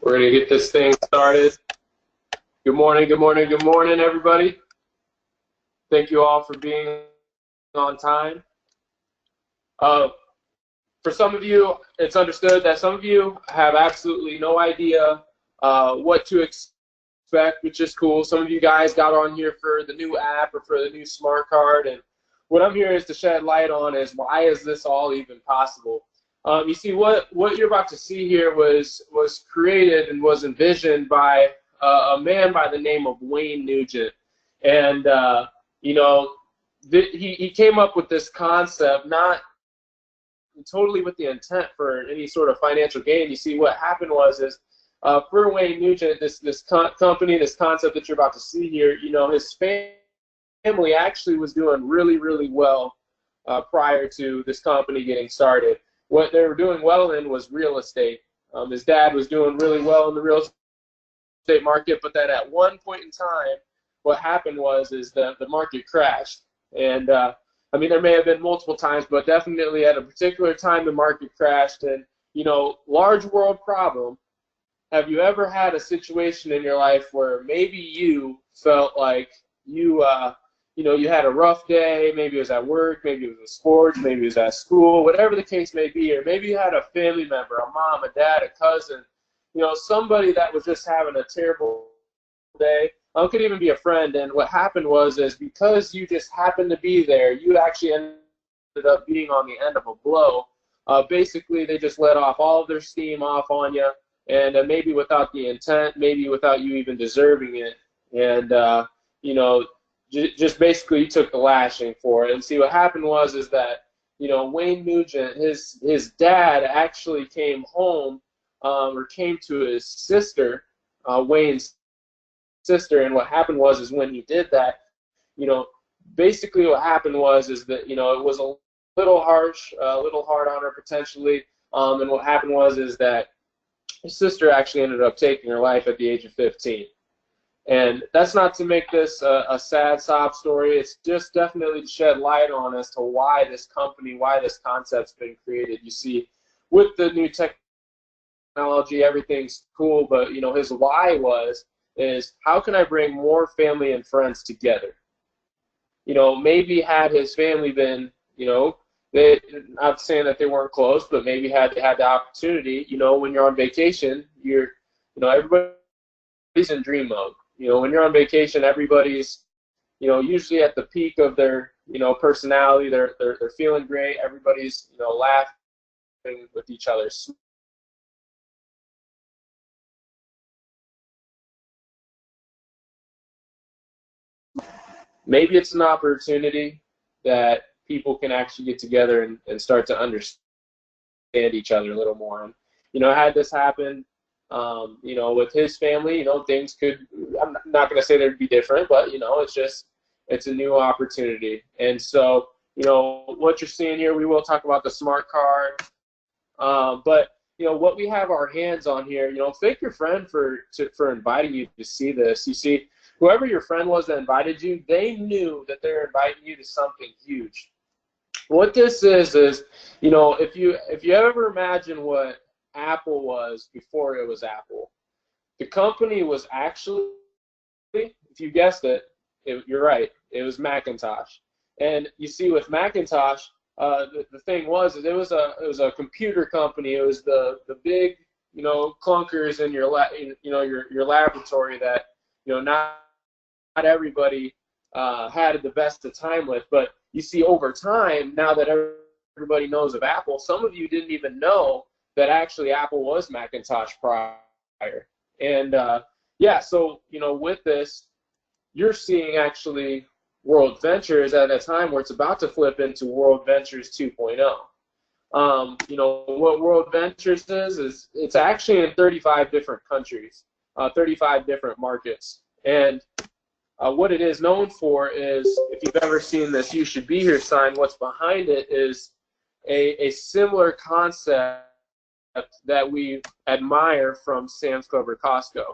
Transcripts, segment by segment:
We're going to get this thing started. Good morning, good morning, good morning, everybody. Thank you all for being on time. For some of you, it's understood that some of you have absolutely no idea what to expect, which is cool. Some of you guys got on here for the new app or for the new smart card, and what I'm here is to shed light on is why is this all even possible? You see, what you're about to see here was created and was envisioned by a man by the name of Wayne Nugent, and you know, he came up with this concept not totally with the intent for any sort of financial gain. You see, what happened was for Wayne Nugent, this company, this concept that you're about to see here, you know, his family actually was doing really, really well prior to this company getting started. What they were doing well in was real estate. His dad was doing really well in the real estate market, but that at one point in time, what happened was the market crashed. And I mean, there may have been multiple times, but definitely at a particular time, the market crashed. And, you know, large world problem. Have you ever had a situation in your life where maybe you felt like you know, you had a rough day, maybe it was at work, maybe it was in sports, maybe it was at school, whatever the case may be, or maybe you had a family member, a mom, a dad, a cousin, you know, somebody that was just having a terrible day. It could even be a friend, and what happened was because you just happened to be there, you actually ended up being on the end of a blow. Basically, they just let off all of their steam off on you, and maybe without the intent, maybe without you even deserving it, and you know, just basically took the lashing for it. And see, what happened was that, you know, Wayne Nugent, his dad actually came home or came to his sister, Wayne's sister, and what happened was when he did that, you know, basically what happened was that, you know, it was a little harsh, a little hard on her potentially, and what happened was that his sister actually ended up taking her life at the age of 15. And that's not to make this a sad sob story. It's just definitely to shed light on as to why this company, why this concept's been created. You see, with the new technology, everything's cool, but, you know, his why is how can I bring more family and friends together? You know, maybe had his family been, you know, not saying that they weren't close, but maybe had the opportunity. You know, when you're on vacation, you know, everybody's in dream mode. You know, when you're on vacation, everybody's, you know, usually at the peak of their, you know, personality. They're feeling great. Everybody's, you know, laughing with each other. Maybe it's an opportunity that people can actually get together and start to understand each other a little more. And, you know, had this happen, you know, with his family, you know, things could, I'm not going to say they'd be different, but, you know, it's a new opportunity. And so, you know, what you're seeing here, we will talk about the smart card, but, you know, what we have our hands on here, you know, thank your friend for inviting you to see this. You see, whoever your friend was that invited you, they knew that they're inviting you to something huge. What this is, you know, if you ever imagine what Apple was before it was Apple, the company was actually, if you guessed it, you're right, it was Macintosh. And you see, with Macintosh, the thing was it was a computer company. It was the big, you know, clunkers in your you know, your laboratory that, you know, not everybody had the best of time with. But you see, over time, now that everybody knows of Apple, some of you didn't even know that actually Apple was Macintosh prior. And yeah, so, you know, with this, you're seeing actually World Ventures at a time where it's about to flip into World Ventures 2.0. You know, what World Ventures is it's actually in 35 different countries, 35 different markets. And what it is known for is, if you've ever seen this "You Should Be Here" sign, what's behind it is a similar concept that we admire from Sam's Club or Costco.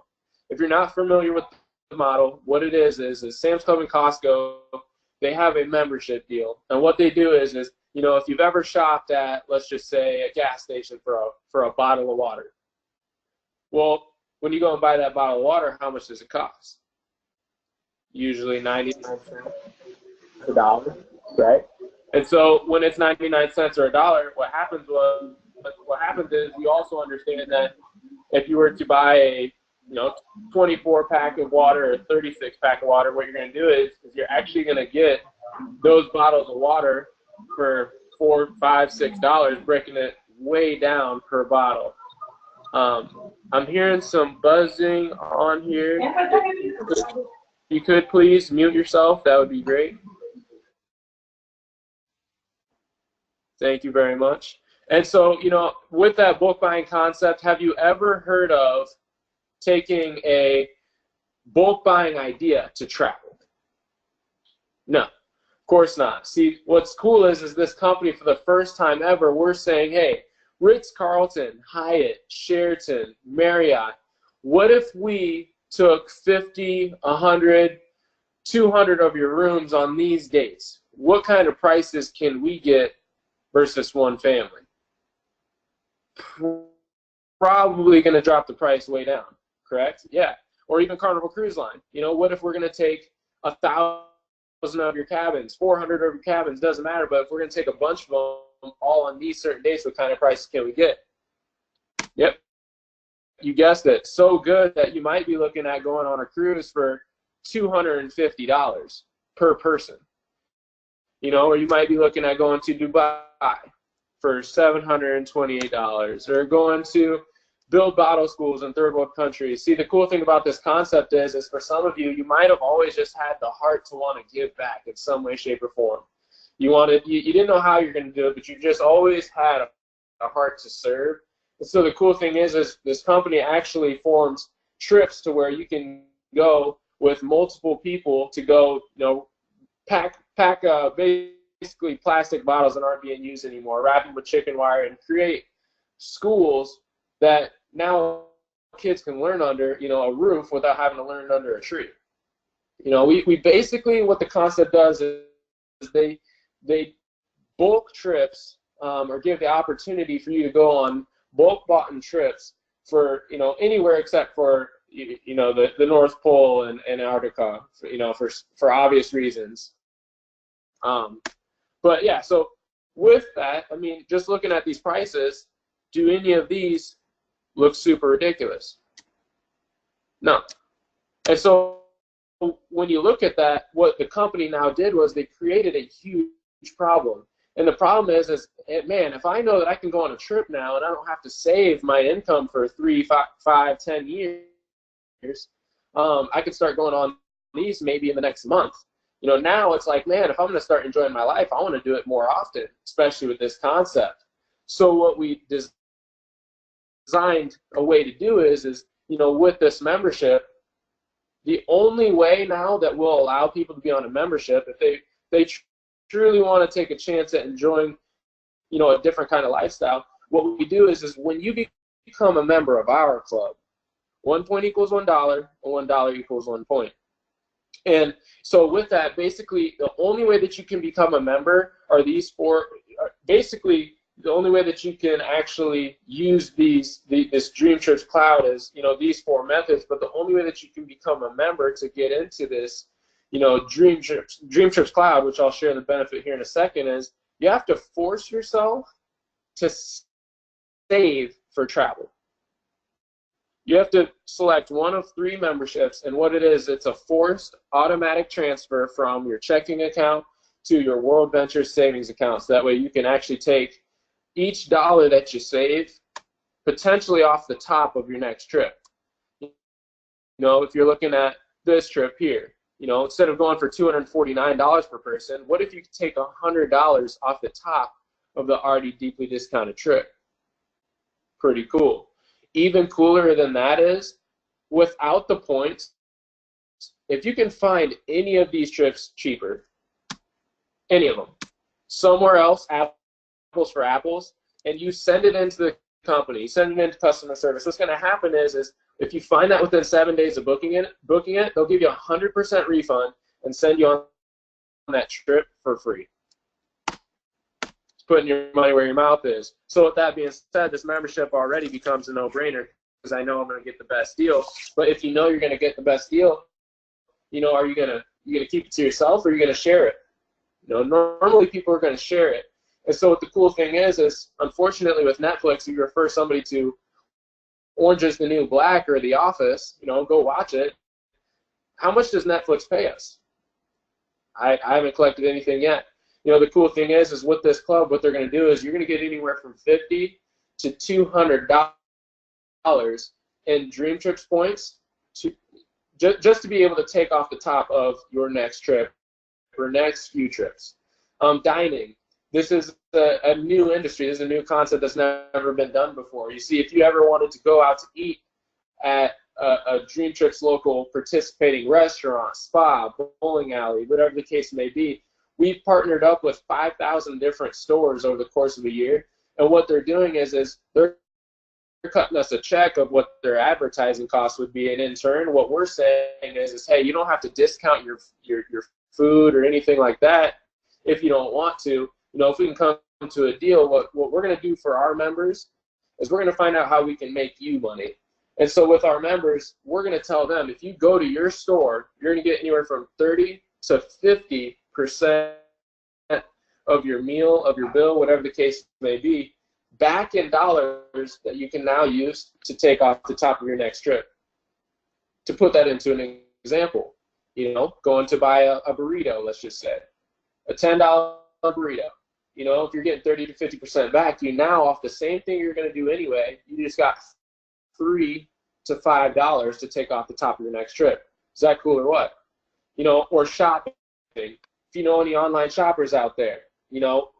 If you're not familiar with the model, what it is Sam's Club and Costco, they have a membership deal. And what they do is you know, if you've ever shopped at, let's just say, a gas station for a bottle of water, well, when you go and buy that bottle of water, how much does it cost? Usually 99 cents, a dollar, right? And so when it's 99 cents or a dollar, what happens is you also understand that if you were to buy a 24 pack of water or 36 pack of water, what you're going to do is you're actually going to get those bottles of water for $4, $5, $6, breaking it way down per bottle. I'm hearing some buzzing on here. If you could please mute yourself, that would be great. Thank you very much. And so, with that bulk buying concept, have you ever heard of taking a bulk buying idea to travel? No, of course not. See, what's cool is this company, for the first time ever, we're saying, hey, Ritz-Carlton, Hyatt, Sheraton, Marriott, what if we took 50, 100, 200 of your rooms on these dates? What kind of prices can we get versus one family? Probably going to drop the price way down, correct? Yeah. Or even Carnival Cruise Line. What if we're going to take 1,000 of your cabins, 400 of your cabins, doesn't matter, but if we're going to take a bunch of them all on these certain dates, what kind of prices can we get? Yep. You guessed it. So good that you might be looking at going on a cruise for $250 per person. Or you might be looking at going to Dubai for $728, or going to build bottle schools in third world countries. See, the cool thing about this concept is for some of you, you might have always just had the heart to want to give back in some way, shape, or form. You didn't know how you're going to do it, but you just always had a heart to serve. And so the cool thing is this company actually forms trips to where you can go with multiple people to go, pack basically plastic bottles that aren't being used anymore, wrap them with chicken wire, and create schools that now kids can learn under, a roof without having to learn under a tree. We basically, what the concept does is they bulk trips, or give the opportunity for you to go on bulk bought trips for, anywhere except for, the North Pole and Antarctica, for obvious reasons. But yeah, so with that, just looking at these prices, do any of these look super ridiculous? No. And so when you look at that, what the company now did was they created a huge problem. And the problem is man, if I know that I can go on a trip now and I don't have to save my income for 3, 5, 10 years, I can start going on these maybe in the next month. Now it's like, man, if I'm going to start enjoying my life, I want to do it more often, especially with this concept. So what we designed a way to do is with this membership, the only way now that we'll allow people to be on a membership, if they truly want to take a chance at enjoying, a different kind of lifestyle, what we do is when you become a member of our club, 1 point equals $1, and $1 equals 1 point. And so with that, basically, the only way that you can become a member are these four. Basically, the only way that you can actually use this Dream Trips Cloud is, these 4 methods. But the only way that you can become a member to get into this, Dream Trips Cloud, which I'll share the benefit here in a second, is you have to force yourself to save for travel. You have to select one of 3 memberships, and what it is, it's a forced automatic transfer from your checking account to your World Ventures savings account. So that way you can actually take each dollar that you save potentially off the top of your next trip. If you're looking at this trip here, instead of going for $249 per person, what if you could take $100 off the top of the already deeply discounted trip? Pretty cool. Even cooler than that is, without the points, if you can find any of these trips cheaper, any of them, somewhere else, apples for apples, and you send it into the company, send it into customer service, what's going to happen is if you find that within 7 days of booking it, they'll give you 100% refund and send you on that trip for free. Putting your money where your mouth is. So with that being said, this membership already becomes a no-brainer because I know I'm going to get the best deal. But if you know you're going to get the best deal, are you going to keep it to yourself, or are you going to share it? Normally people are going to share it. And so what the cool thing is unfortunately with Netflix, you refer somebody to Orange is the New Black or The Office, go watch it. How much does Netflix pay us? I haven't collected anything yet. The cool thing is with this club, what they're going to do is you're going to get anywhere from $50 to $200 in Dream Trips points just to be able to take off the top of your next trip or next few trips. Dining. This is a new industry. This is a new concept that's never been done before. You see, if you ever wanted to go out to eat at a Dream Trips local participating restaurant, spa, bowling alley, whatever the case may be, we've partnered up with 5,000 different stores over the course of a year. And what they're doing is they're cutting us a check of what their advertising costs would be. And in turn, what we're saying is hey, you don't have to discount your food or anything like that if you don't want to. If we can come to a deal, what we're going to do for our members is we're going to find out how we can make you money. And so with our members, we're going to tell them, if you go to your store, you're going to get anywhere from 30 to 50% of your meal, of your bill, whatever the case may be, back in dollars that you can now use to take off the top of your next trip. To put that into an example, going to buy a burrito, let's just say, a $10 burrito. If you're getting 30 to 50% back, you now, off the same thing you're going to do anyway, you just got $3 to $5 to take off the top of your next trip. Is that cool or what? Or shopping. If you know any online shoppers out there,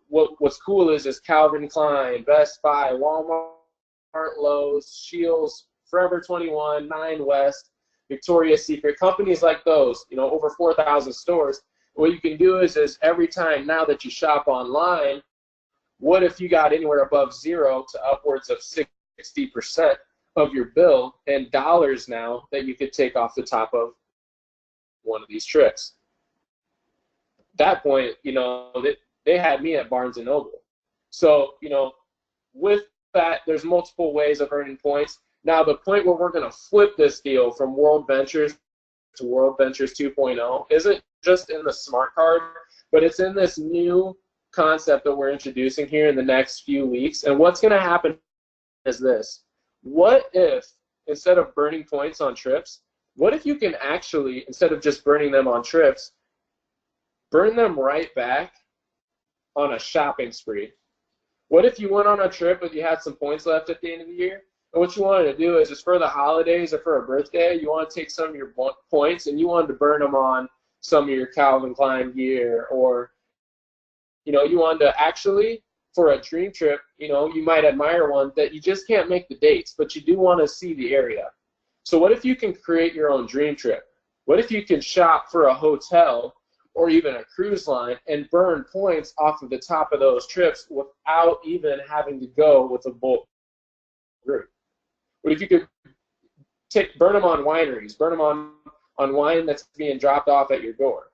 what's cool is Calvin Klein, Best Buy, Walmart, Lowe's, Scheels, Forever 21, Nine West, Victoria's Secret, companies like those, over 4,000 stores. What you can do is every time now that you shop online, what if you got anywhere above 0 to upwards of 60% of your bill in dollars now that you could take off the top of one of these trips? At that point, they had me at Barnes & Noble. So, with that, there's multiple ways of earning points. Now, the point where we're going to flip this deal from World Ventures to World Ventures 2.0 isn't just in the smart card, but it's in this new concept that we're introducing here in the next few weeks. And what's going to happen is this. What if, instead of burning points on trips, what if you can actually, instead of just burning them on trips, burn them right back on a shopping spree? What if you went on a trip but you had some points left at the end of the year? And what you wanted to do is just for the holidays or for a birthday, you want to take some of your points and you wanted to burn them on some of your Calvin Klein gear, or you wanted to actually, for a dream trip, you might admire one that you just can't make the dates, but you do want to see the area. So what if you can create your own dream trip? What if you can shop for a hotel or even a cruise line and burn points off of the top of those trips without even having to go with a bulk group? What if you could burn them on wineries, burn them on wine that's being dropped off at your door?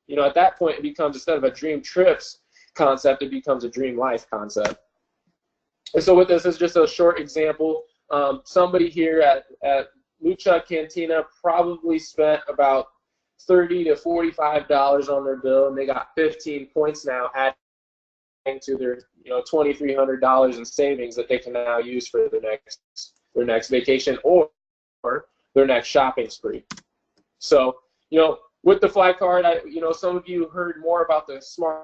At that point, it becomes, instead of a dream trips concept, it becomes a dream life concept. And so with this is just a short example. Somebody here at Lucha Cantina probably spent about $30 to $45 on their bill, and they got 15 points now adding to their $2,300 in savings that they can now use for their next vacation or their next shopping spree. So, with the Fly Card, some of you heard more about the Smart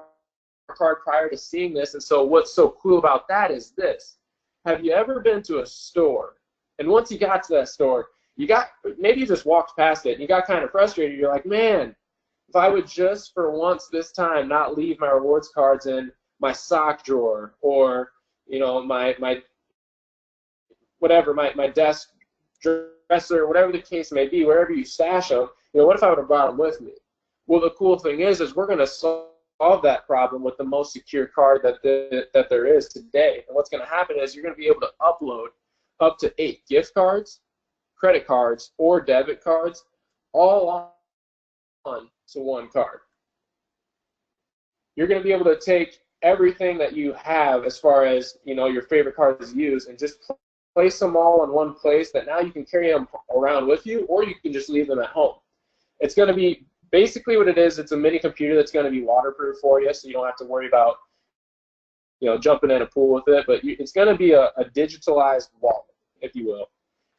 Card prior to seeing this, and so what's so cool about that is this. Have you ever been to a store, and once you got to that store, maybe you just walked past it, and you got kind of frustrated. You're like, man, if I would just for once this time not leave my rewards cards in my sock drawer, or my desk dresser, whatever the case may be, wherever you stash them, what if I would have brought them with me? Well, the cool thing is we're going to solve that problem with the most secure card that there is today. And what's going to happen is you're going to be able to upload up to 8 gift cards, credit cards, or debit cards, all on to one card. You're going to be able to take everything that you have as far as your favorite cards used and just place them all in one place that now you can carry them around with you, or you can just leave them at home. It's going to be basically what it is. It's a mini computer that's going to be waterproof for you, so you don't have to worry about jumping in a pool with it. But it's going to be a digitalized wallet, if you will.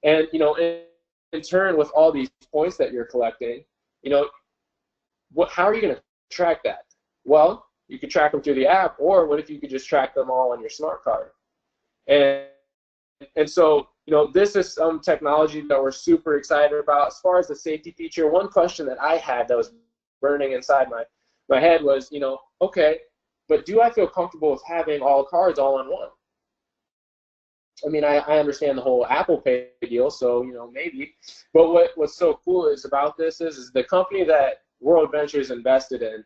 And in turn, with all these points that you're collecting, how are you going to track that? Well, you could track them through the app, or what if you could just track them all on your smart card? And so, this is some technology that we're super excited about. As far as the safety feature, one question that I had that was burning inside my head was, okay, but do I feel comfortable with having all cards all on one? I mean, I understand the whole Apple Pay deal, so, maybe. But what's so cool about this is the company that World Ventures invested in.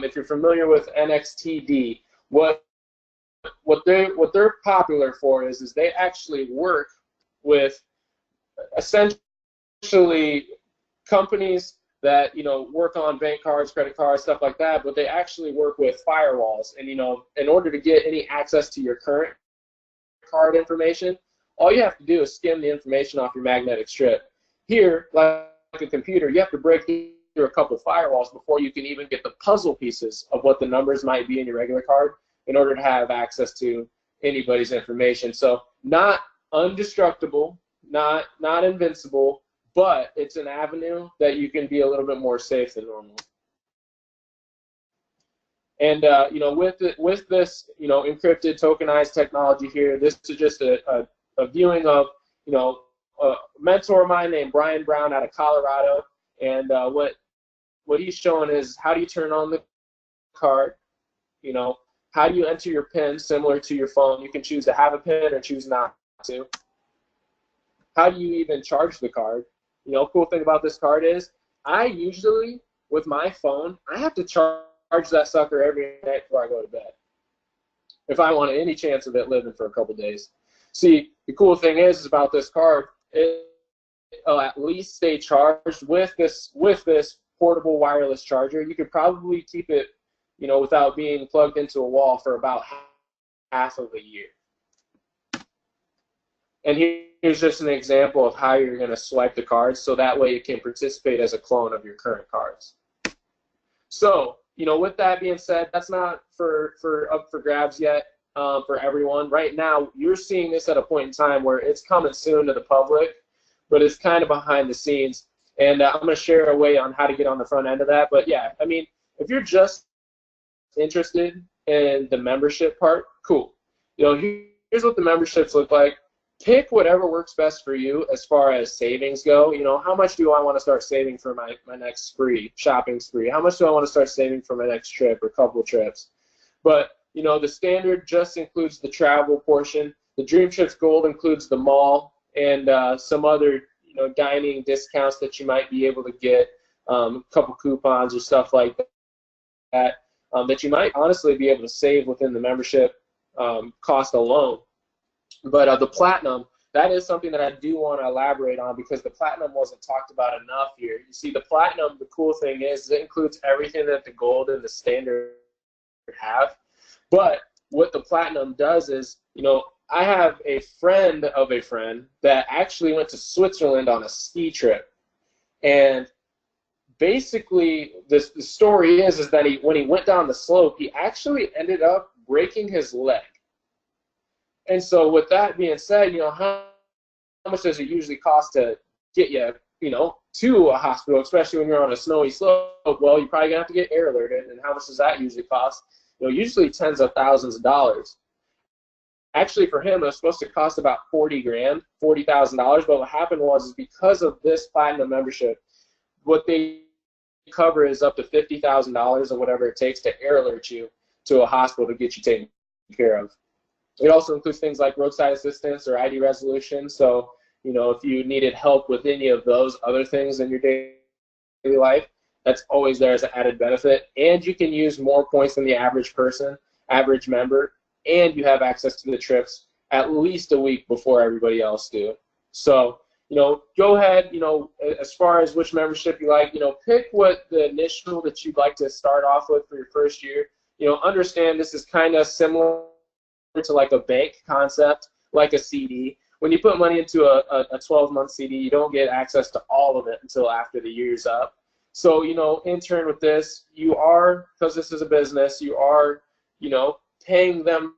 If you're familiar with NXTD, what they're popular for is they actually work with essentially companies that work on bank cards, credit cards, stuff like that, but they actually work with firewalls. And in order to get any access to your current card information, all you have to do is skim the information off your magnetic strip. Here, like a computer, you have to break through a couple firewalls before you can even get the puzzle pieces of what the numbers might be in your regular card in order to have access to anybody's information. So not indestructible, not invincible, but it's an avenue that you can be a little bit more safe than normal. And with this encrypted tokenized technology here, this is just a viewing of a mentor of mine named Brian Brown out of Colorado, and what he's showing is how do you turn on the card, how do you enter your PIN similar to your phone. You can choose to have a PIN or choose not to. How do you even charge the card? Cool thing about this card is I usually, with my phone, I have to charge that sucker every night before I go to bed if I want any chance of it living for a couple days. See, the cool thing is about this card, it'll at least stay charged with this portable wireless charger. You could probably keep it without being plugged into a wall for about half of a year. And here's just an example of how you're going to swipe the cards, so that way it can participate as a clone of your current cards. So, with that being said, that's not up for grabs yet for everyone. Right now, you're seeing this at a point in time where it's coming soon to the public, but it's kind of behind the scenes. And I'm going to share a way on how to get on the front end of that. But yeah, I mean, if you're just interested in the membership part, cool. Here's what the memberships look like. Pick whatever works best for you as far as savings go. How much do I want to start saving for my next shopping spree? How much do I want to start saving for my next trip or couple trips? But, the standard just includes the travel portion. The Dream Trips Gold includes the mall and some other dining discounts that you might be able to get, a couple coupons or stuff like that, that you might honestly be able to save within the membership cost alone. But the Platinum, that is something that I do want to elaborate on because the Platinum wasn't talked about enough here. You see, the Platinum, the cool thing is it includes everything that the Gold and the Standard have. But what the Platinum does is, I have a friend of a friend that actually went to Switzerland on a ski trip. And basically, the story is that when he went down the slope, he actually ended up breaking his leg. And so with that being said, how much does it usually cost to get you, to a hospital, especially when you're on a snowy slope? Well, you're probably going to have to get air alerted. And how much does that usually cost? Usually tens of thousands of dollars. Actually, for him, it was supposed to cost about $40,000. But what happened was because of this Platinum membership, what they cover is up to $50,000 or whatever it takes to air alert you to a hospital to get you taken care of. It also includes things like roadside assistance or ID resolution. So, if you needed help with any of those other things in your daily life, that's always there as an added benefit. And you can use more points than the average member, and you have access to the trips at least a week before everybody else do. So, go ahead, as far as which membership you like, pick what the initial that you'd like to start off with for your first year. Understand this is kind of similar to like a bank concept, like a CD, when you put money into a 12-month CD, you don't get access to all of it until after the year's up. So, you know, in turn with this, you are, because this is a business, you are, you know, paying them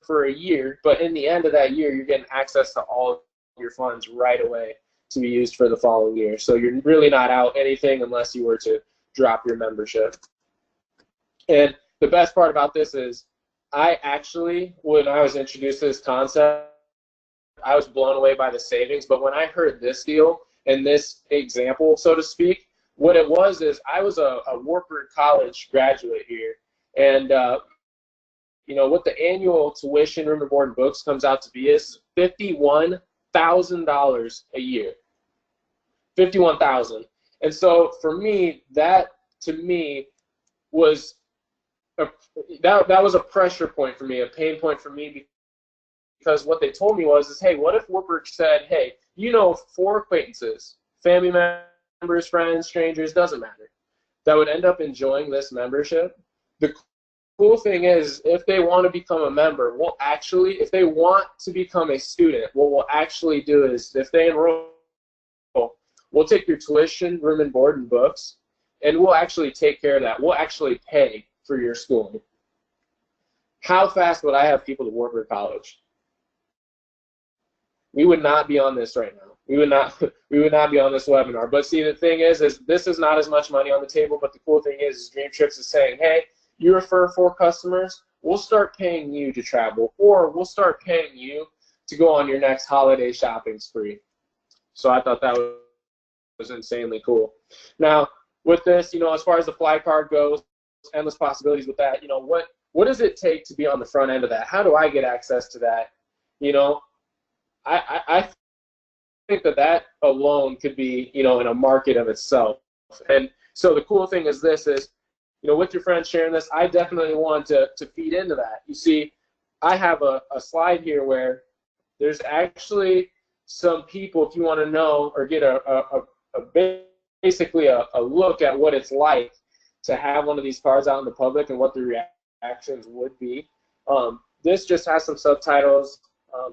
for a year, but in the end of that year, you're getting access to all of your funds right away to be used for the following year. So you're really not out anything unless you were to drop your membership. And the best part about this is I actually, when I was introduced to this concept, I was blown away by the savings. But when I heard this deal and this example, so to speak, what it was is I was a Wartburg College graduate here. And, you know, what the annual tuition, room and board, and books comes out to be is $51,000 a year. $51,000. And so for me, that to me was that was a pressure point for me, a pain point for me, because what they told me was, hey, what if Wartburg said, hey, you know, 4 acquaintances, family members, friends, strangers, doesn't matter, that would end up enjoying this membership. The cool thing is, if they want to become a member, we'll actually, if they want to become a student, what we'll actually do is, if they enroll, we'll take your tuition, room and board, and books, and we'll actually take care of that. We'll actually pay for your schooling. How fast would I have people to Wartburg College? We would not be on this right now. We would not be on this webinar. But see, the thing is this is not as much money on the table, but the cool thing is Dream Trips is saying, hey, you refer 4 customers, we'll start paying you to travel, or we'll start paying you to go on your next holiday shopping spree. So I thought that was insanely cool. Now, with this, you know, as far as the fly card goes, endless possibilities with that. You know, what does it take to be on the front end of that? How do I get access to that? You know, I think that alone could be, you know, in a market of itself. And so the cool thing is this is, you know, with your friends sharing this, I definitely want to feed into that. You see, I have a slide here where there's actually some people, if you want to know or get basically a look at what it's like to have one of these cards out in the public and what the reactions would be. This just has some subtitles,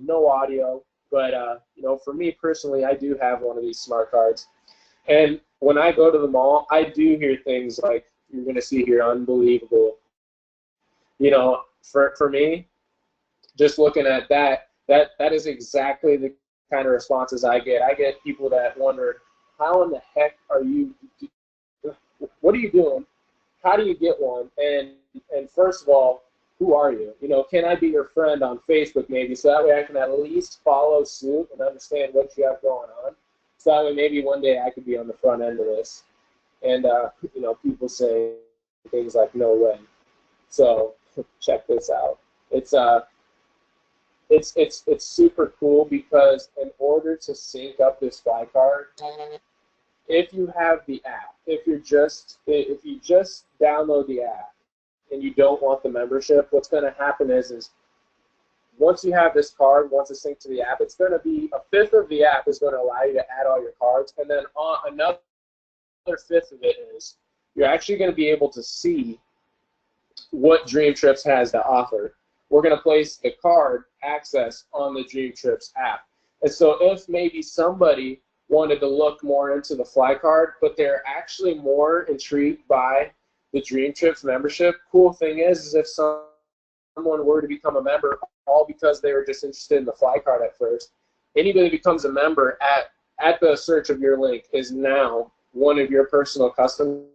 no audio, but you know, for me personally, I do have one of these smart cards. And when I go to the mall, I do hear things like you're going to see here, unbelievable. You know, for me, just looking at that is exactly the kind of responses I get. I get people that wonder, how in the heck are you, what are you doing? How do you get one? And first of all, who are you? You know, can I be your friend on Facebook maybe, so that way I can at least follow suit and understand what you have going on. So that way maybe one day I could be on the front end of this. And, you know, people say things like, no way. So check this out. It's super cool because in order to sync up this fly card, if you have the app, if you just download the app and you don't want the membership, what's going to happen is once you have this card, once it's synced to the app, it's going to be 1/5 of the app is going to allow you to add all your cards, and then another 1/5 of it is you're actually going to be able to see what Dream Trips has to offer. We're going to place the card access on the Dream Trips app. And so if maybe somebody wanted to look more into the fly card, but they're actually more intrigued by the Dream Trips membership, cool thing is if someone were to become a member all because they were just interested in the fly card at first, anybody who becomes a member at the search of your link is now one of your personal customers,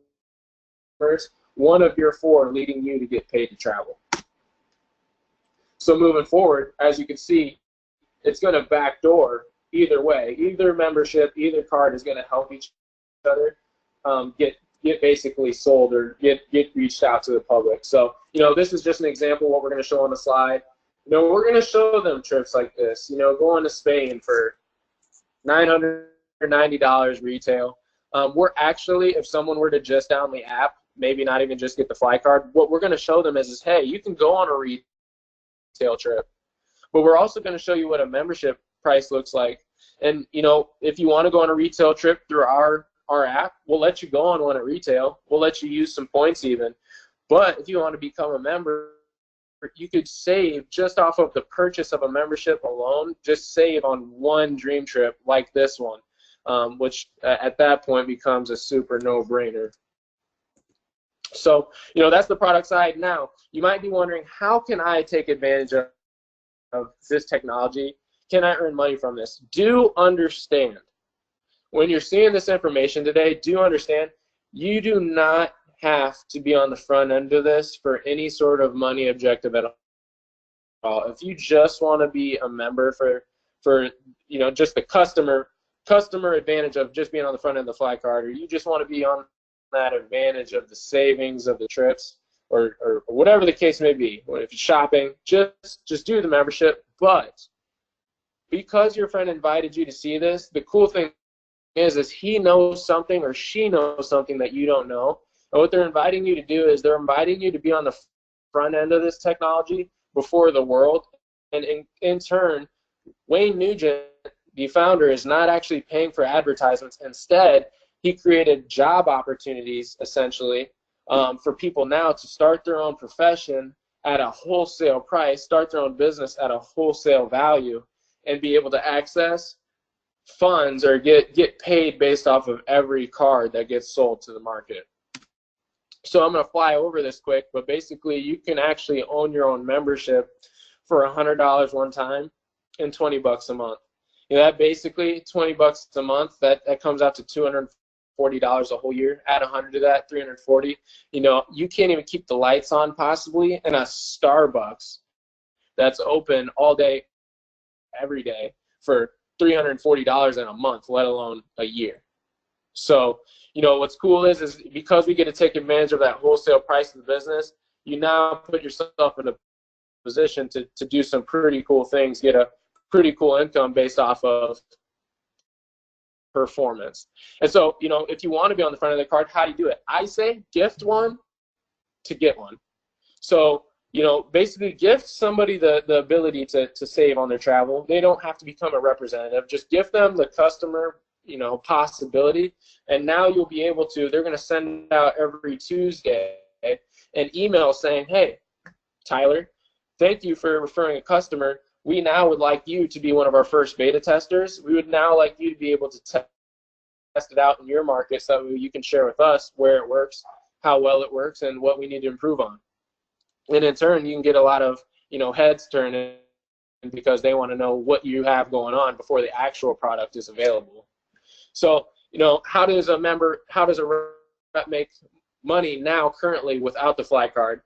one of your 4 leading you to get paid to travel. So moving forward, as you can see, it's going to backdoor either way. Either membership, either card is going to help each other get basically sold or get reached out to the public. So, you know, this is just an example of what we're going to show on the slide. You know, we're going to show them trips like this. You know, going to Spain for $990 retail. We're actually, if someone were to just download the app, maybe not even just get the fly card, what we're going to show them is hey, you can go on a retail trip, but we're also going to show you what a membership price looks like. And you know, if you want to go on a retail trip through our app, we'll let you go on one at retail. We'll let you use some points even. But if you want to become a member, you could save just off of the purchase of a membership alone, just save on one dream trip like this one, which at that point becomes a super no-brainer. So, that's the product side. Now, you might be wondering, how can I take advantage of this technology? Can I earn money from this? Do understand, when you're seeing this information today, do understand you do not have to be on the front end of this for any sort of money objective at all. If you just want to be a member for just the customer advantage of just being on the front end of the fly card, or you just want to be on that advantage of the savings of the trips, or whatever the case may be, if you're shopping, just do the membership. But because your friend invited you to see this, the cool thing is he knows something or she knows something that you don't know. And what they're inviting you to do is they're inviting you to be on the front end of this technology before the world. And in turn, Wayne Nugent, the founder, is not actually paying for advertisements. Instead, he created job opportunities, essentially, for people now to start their own profession at a wholesale price, start their own business at a wholesale value, and be able to access funds or get paid based off of every card that gets sold to the market. So I'm going to fly over this quick, but basically you can actually own your own membership for $100 one time and $20 a month. That basically $20 a month, that comes out to $240 a whole year. Add 100 to that, 340. You can't even keep the lights on possibly in a Starbucks that's open all day, every day for $340 in a month, let alone a year. So, what's cool is because we get to take advantage of that wholesale price of the business, you now put yourself in a position to do some pretty cool things, get a pretty cool income based off of performance. And so, if you want to be on the front of the card, how do you do it? I say gift one to get one. So, basically gift somebody the ability to save on their travel. They don't have to become a representative. Just gift them the customer, possibility. And now you'll be able to, they're going to send out every Tuesday an email saying, hey, Tyler, thank you for referring a customer. We now would like you to be one of our first beta testers. We would now like you to be able to test it out in your market so you can share with us where it works, how well it works, and what we need to improve on. And in turn, you can get a lot of, heads turning because they want to know what you have going on before the actual product is available. So, how does a rep make money now currently without the fly card?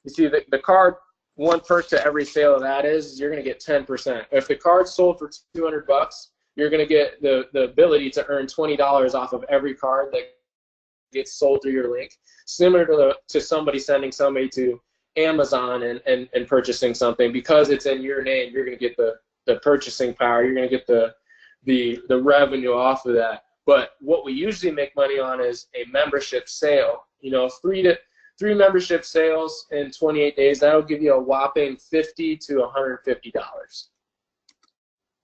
You see, the card, one perk to every sale of that is you're going to get 10%. If the card's sold for $200, you're going to get the ability to earn $20 off of every card that gets sold through your link, similar to somebody sending somebody to Amazon and purchasing something. Because it's in your name, you're going to get the purchasing power, you're going to get the revenue off of that. But what we usually make money on is a membership sale. Three membership sales in 28 days, that'll give you a whopping $50 to $150.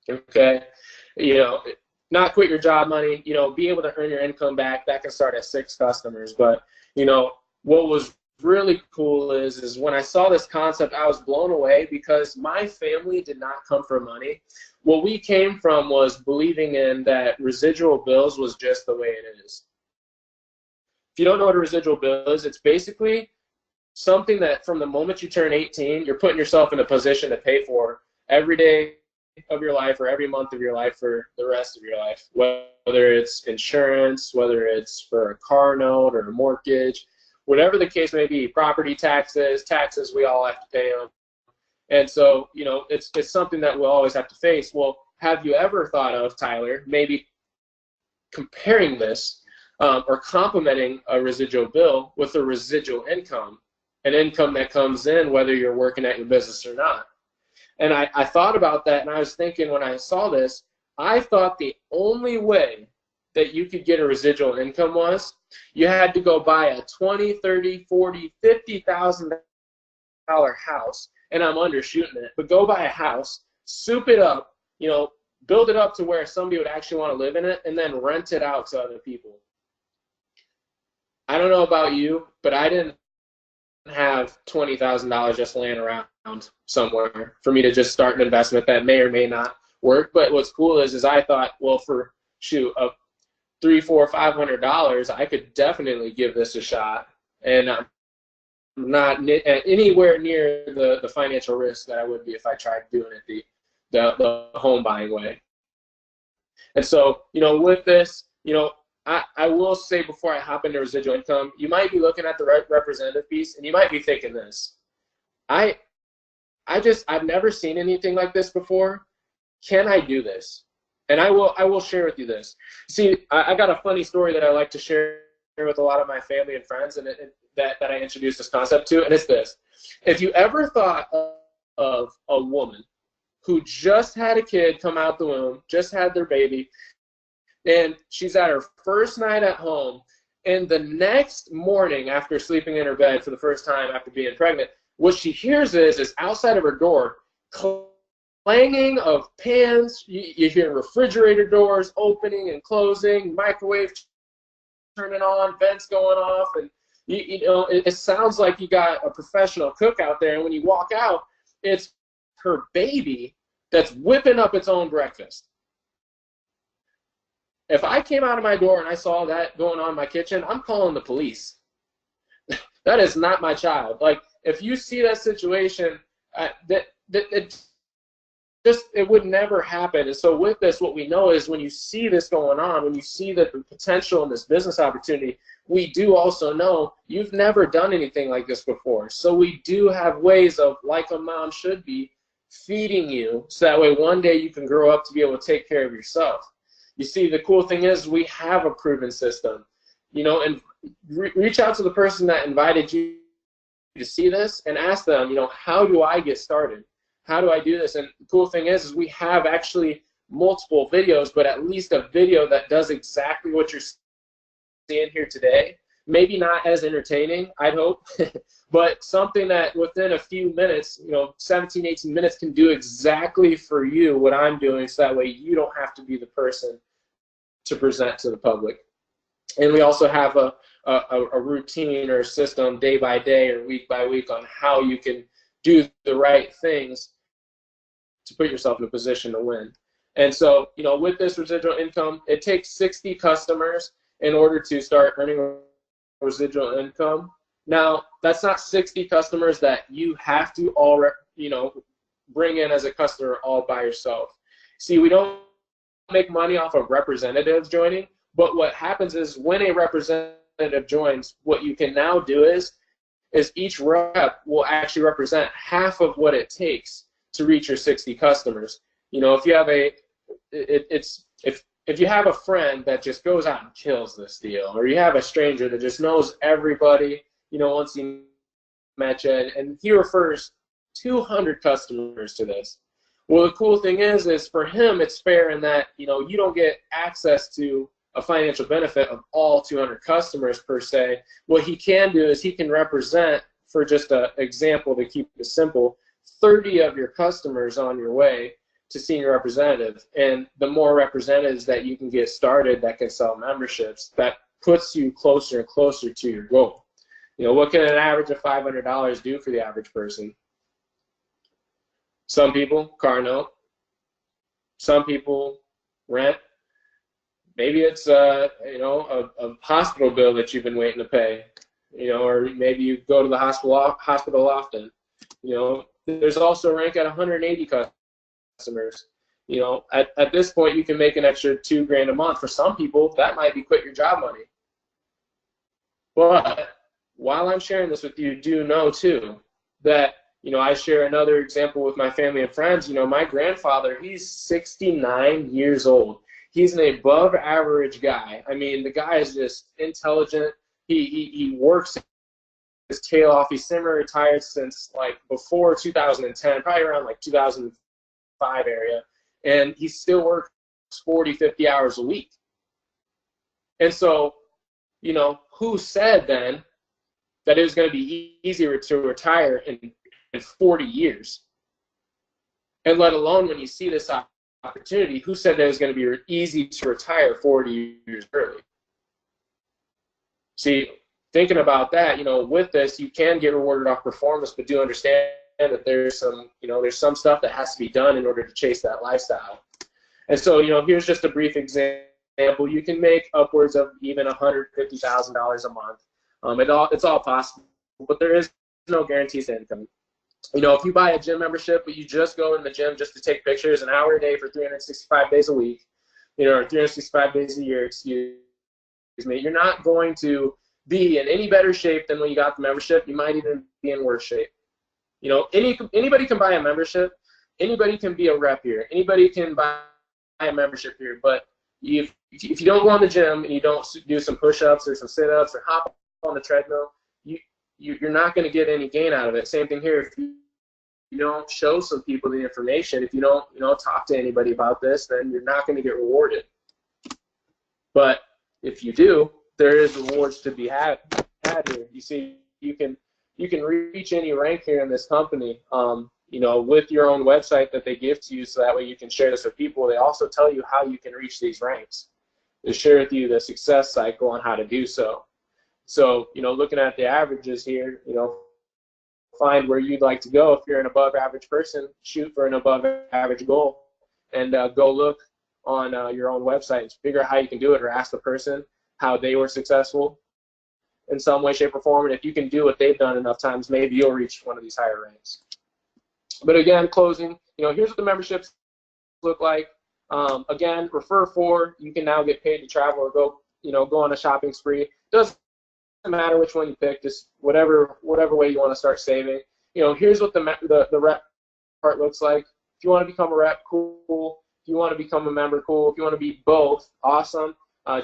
Okay, not quit your job money, be able to earn your income back. That can start at 6 customers. But, what was really cool is when I saw this concept, I was blown away because my family did not come from money. What we came from was believing in that residual bills was just the way it is. If you don't know what a residual bill is, it's basically something that from the moment you turn 18, you're putting yourself in a position to pay for every day of your life or every month of your life for the rest of your life, whether it's insurance, whether it's for a car note or a mortgage, whatever the case may be, property taxes, we all have to pay them. And so, it's something that we'll always have to face. Well, have you ever thought of, Tyler, maybe comparing this or complementing a residual bill with a residual income, an income that comes in whether you're working at your business or not? And I thought about that, and I was thinking when I saw this, I thought the only way that you could get a residual income was you had to go buy a $20,000, $30,000, $40,000, $50,000 house, and I'm undershooting it, but go buy a house, soup it up, build it up to where somebody would actually want to live in it, and then rent it out to other people. I don't know about you, but I didn't have $20,000 just laying around somewhere for me to just start an investment that may or may not work. But what's cool is I thought, well, for shoot, $300, $400, $500, I could definitely give this a shot, and I'm not anywhere near the financial risk that I would be if I tried doing it the home buying way. And so, with this, I will say before I hop into residual income, you might be looking at the representative piece, and you might be thinking this: I've never seen anything like this before. Can I do this? And I will share with you this. See, I got a funny story that I like to share with a lot of my family and friends, and that I introduced this concept to, and it's this: if you ever thought of a woman who just had a kid come out the womb, just had their baby, and she's at her first night at home, and the next morning after sleeping in her bed for the first time after being pregnant, what she hears is outside of her door, clanging of pans, you hear refrigerator doors opening and closing, microwave turning on, vents going off, and it sounds like you got a professional cook out there, and when you walk out, it's her baby that's whipping up its own breakfast. If I came out of my door and I saw that going on in my kitchen, I'm calling the police. That is not my child. Like, if you see that situation, it would never happen. And so with this, what we know is when you see this going on, when you see the potential in this business opportunity, we do also know you've never done anything like this before. So we do have ways of, like a mom should be, feeding you so that way one day you can grow up to be able to take care of yourself. You see, the cool thing is we have a proven system, and reach out to the person that invited you to see this and ask them, how do I get started? How do I do this? And the cool thing is we have actually multiple videos, but at least a video that does exactly what you're seeing here today. Maybe not as entertaining, I'd hope, but something that within a few minutes, 17, 18 minutes can do exactly for you what I'm doing, so that way you don't have to be the person to present to the public. And we also have a routine or system day by day or week by week on how you can do the right things to put yourself in a position to win. And so, with this residual income, it takes 60 customers in order to start earning residual income. Now, that's not 60 customers that you have to all, bring in as a customer all by yourself. See, we don't make money off of representatives joining, but what happens is when a representative joins, what you can now do is each rep will actually represent half of what it takes to reach your 60 customers. If you have if you have a friend that just goes out and kills this deal, or you have a stranger that just knows everybody, once he met you, and he refers 200 customers to this. Well, the cool thing is for him, it's fair in that, you don't get access to a financial benefit of all 200 customers per se. What he can do is he can represent, for just an example to keep it simple, 30 of your customers on your way to senior representative. And the more representatives that you can get started that can sell memberships, that puts you closer and closer to your goal. What can an average of $500 do for the average person? Some people, car note. Some people, rent. Maybe it's a hospital bill that you've been waiting to pay, or maybe you go to the hospital often. There's also a rank at 180 customers. At this point, you can make an extra $2,000 a month. For some people, that might be quit your job money. But while I'm sharing this with you, do know too that I share another example with my family and friends. My grandfather, he's 69 years old. He's an above average guy. I mean, the guy is just intelligent. He works his tail off. He's semi-retired since like before 2010, probably around like 2005 area. And he still works 40, 50 hours a week. And so, who said then that it was going to be easier to retire in 40 years? And let alone when you see this opportunity, who said that it was going to be easy to retire 40 years early? See, thinking about that, you know, with this, you can get rewarded off performance, but do understand that there's some, you know, there's some stuff that has to be done in order to chase that lifestyle. And so, you know, here's just a brief example. You can make upwards of even $150,000 a month. It's all possible, but there is no guaranteed income. You know, if you buy a gym membership, but you just go in the gym just to take pictures an hour a day for 365 days a week, you know, or 365 days a year, excuse me, you're not going to be in any better shape than when you got the membership. You might even be in worse shape. You know, anybody can buy a membership. Anybody can be a rep here. Anybody can buy a membership here. But if you don't go in the gym and you don't do some push-ups or some sit-ups or hop on the treadmill, you're not going to get any gain out of it. Same thing here. If you don't show some people the information, if you don't, you know, talk to anybody about this, then you're not going to get rewarded. But if you do, there is rewards to be had here. You see, you can reach any rank here in this company, you know, with your own website that they give to you, so that way you can share this with people. They also tell you how you can reach these ranks. They share with you the success cycle on how to do so. So, you know, looking at the averages here, you know, find where you'd like to go. If you're an above average person, shoot for an above average goal, and go look on your own website and figure out how you can do it, or ask the person how they were successful in some way, shape, or form. And if you can do what they've done enough times, maybe you'll reach one of these higher ranks. But again, closing, you know, here's what the memberships look like. Again, refer 4, you can now get paid to travel or go, you know, go on a shopping spree. Doesn't matter which one you pick, just whatever way you want to start saving. You know, here's what the rep part looks like. If you want to become a rep, cool. If you want to become a member, cool. If you want to be both, awesome.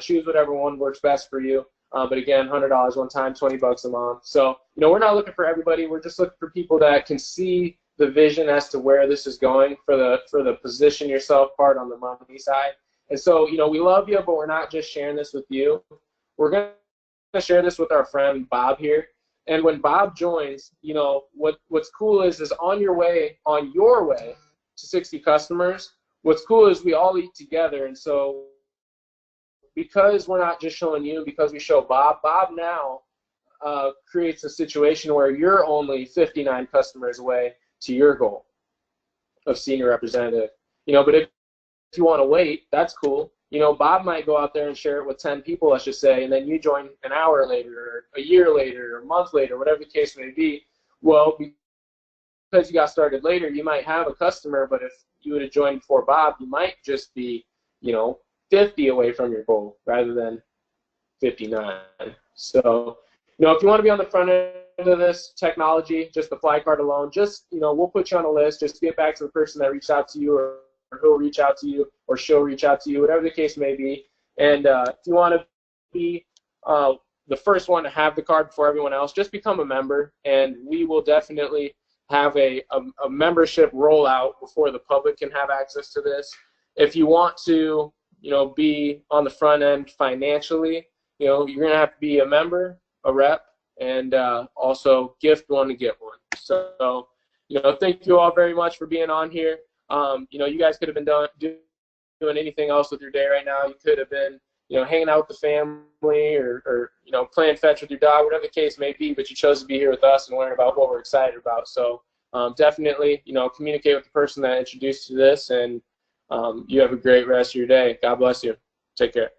Choose whatever one works best for you. But again, $100 one time, $20 a month. So, you know, we're not looking for everybody. We're just looking for people that can see the vision as to where this is going for the position yourself part on the money side. And so, you know, we love you, but we're not just sharing this with you. We're going to share this with our friend Bob here. And when Bob joins, you know, what's cool is on your way to 60 customers, what's cool is we all eat together. And so because we're not just showing you, because we show Bob now creates a situation where you're only 59 customers away to your goal of senior representative. You know, but if you want to wait, that's cool. You know, Bob might go out there and share it with 10 people, let's just say, and then you join an hour later, or a year later, or a month later, whatever the case may be. Well, because you got started later, you might have a customer, but if you would have joined before Bob, you might just be, you know, 50 away from your goal rather than 59. So, you know, if you want to be on the front end of this technology, just the fly card alone, just, you know, we'll put you on a list. Just get back to the person that reached out to you, or he'll reach out to you, or she'll reach out to you, whatever the case may be. And if you want to be the first one to have the card before everyone else, just become a member, and we will definitely have a membership rollout before the public can have access to this. If you want to, you know, be on the front end financially, you know, you're going to have to be a member, a rep, and also gift one to get one. So, you know, thank you all very much for being on here. You know, you guys could have been doing anything else with your day right now. You could have been, you know, hanging out with the family, or you know, playing fetch with your dog, whatever the case may be, but you chose to be here with us and learn about what we're excited about. So definitely, you know, communicate with the person that introduced you to this, and you have a great rest of your day. God bless you. Take care.